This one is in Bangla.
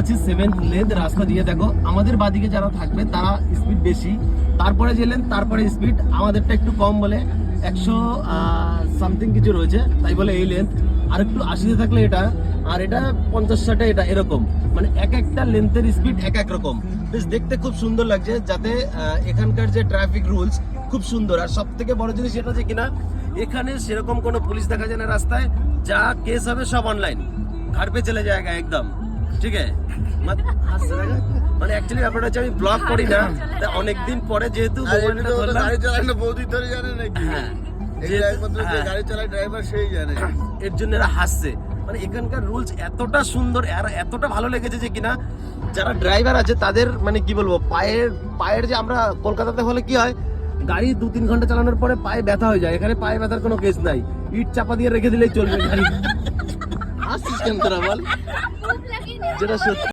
যাচ্ছি 7th লেন রাস্তা দিয়ে। দেখো আমাদের বাদিকে যারা থাকবে তারা স্পিড বেশি, তারপরে যে লেন তারপরে স্পিড আমাদেরটা একটু কম বলে 100 সামথিং কিছু রয়েছে, তাই বলে এই লেন্থ। আর একটু 80-তে থাকলে এটা, আর এটা 50-60 এটা, এরকম মানে এক একটা লেন্থের স্পিড এক এক রকম। বেশ দেখতে খুব সুন্দর লাগছে, যাতে এখানকার যে ট্রাফিক রুলস খুব সুন্দর। আর সব থেকে বড় জিনিস এটা যে কিনা এখানে সেরকম কোনো পুলিশ দেখা যায় না রাস্তায়, যা কেস হবে সব অনলাइन घर पे चले जाएगा एकदम, ঠিক আছে? মানে অ্যাকচুয়ালি ব্যাপারটা হচ্ছে আমি ব্লগ করি না, তাই অনেকদিন পরে যেহেতু মোবাইলটা ধরলাম। গাড়ি চালায় না বৌদি ধরে জানে নাকি? হ্যাঁ, এই একমাত্র যে গাড়ি চালায় ড্রাইভার সেই জানে। এর জন্য এরা হাসছে। মানে এখানকার রুলস এতটা সুন্দর আর এতটা ভালো লেগেছে যে কিনা যারা ড্রাইভার আছে তাদের মানে কি বলবো, পায়ের যে আমরা কলকাতাতে হলে কি হয়, গাড়ি 2-3 ঘন্টা চালানোর পরে পায়ে ব্যথা হয়ে যায়, এখানে পায়ে ব্যথার কোনো কেস নাই, ইট চাপা দিয়ে রেখে দিলেই চলবে গাড়ি। হাসছিস কেন তোরা বল? যেটা সত্যি।